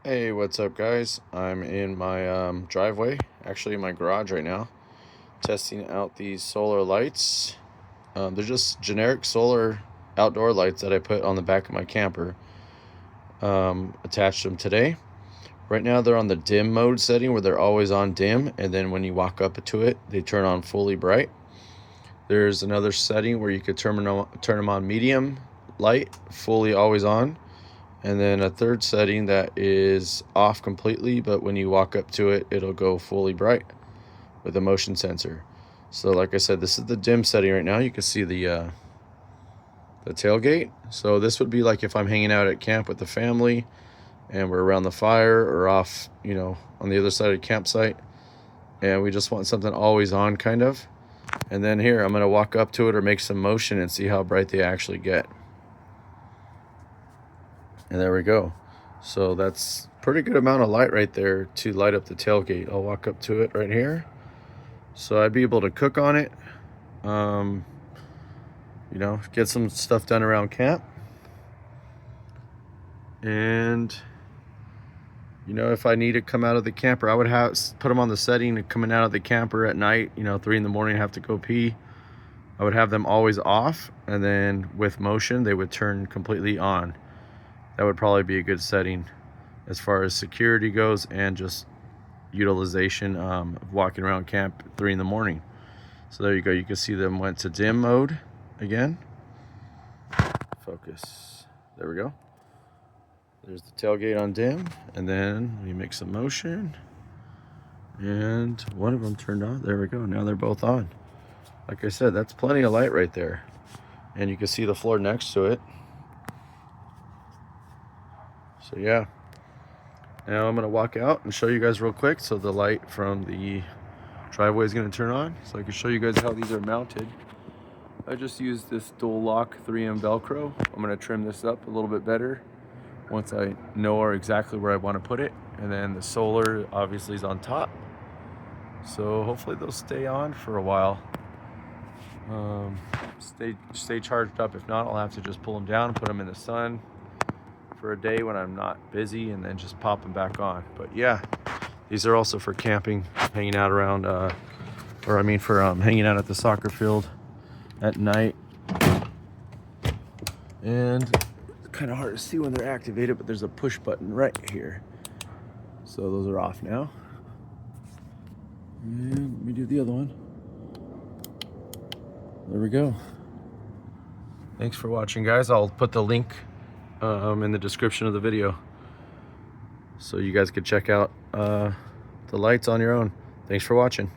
Hey, what's up, guys? I'm in my driveway, actually in my garage right now, testing out these solar lights. They're just generic solar outdoor lights that I put on the back of my camper. Attached them today. Right now they're on the dim mode setting where they're always on dim, and then when you walk up to it, they turn on fully bright. There's another setting where you could turn them on medium light, fully always on. And then a third setting that is off completely, but when you walk up to it, it'll go fully bright with a motion sensor. So like I said, this is the dim setting right now. You can see the tailgate. So this would be like if I'm hanging out at camp with the family and we're around the fire or off, on the other side of the campsite, and we just want something always on kind of. And then here, I'm going to walk up to it or make some motion and see how bright they actually get. And there we go. So that's pretty good amount of light right there to light up the tailgate. I'll walk up to it right here. So I'd be able to cook on it, get some stuff done around camp. And, if I need to come out of the camper, I would put them on the setting and coming out of the camper at night, 3 in the morning, have to go pee. I would have them always off, and then with motion, they would turn completely on. That would probably be a good setting as far as security goes and just utilization of walking around camp 3 in the morning. So there you go. You can see them went to dim mode again. Focus. There we go. There's the tailgate on dim, and then we make some motion, and one of them turned on. There we go. Now they're both on. Like I said, that's plenty of light right there, and you can see the floor next to it. So yeah, now I'm going to walk out and show you guys real quick. So the light from the driveway is going to turn on, so I can show you guys how these are mounted. I just used this dual lock 3M Velcro. I'm going to trim this up a little bit better once I know exactly where I want to put it. And then the solar obviously is on top, so hopefully they'll stay on for a while. Stay charged up. If not, I'll have to just pull them down and put them in the sun for a day when I'm not busy, and then just pop them back on. But yeah, these are also for camping, hanging out around, hanging out at the soccer field at night. And it's kind of hard to see when they're activated, but there's a push button right here. So those are off now. And let me do the other one. There we go. Thanks for watching, guys. I'll put the link in the description of the video so you guys could check out the lights on your own. Thanks for watching.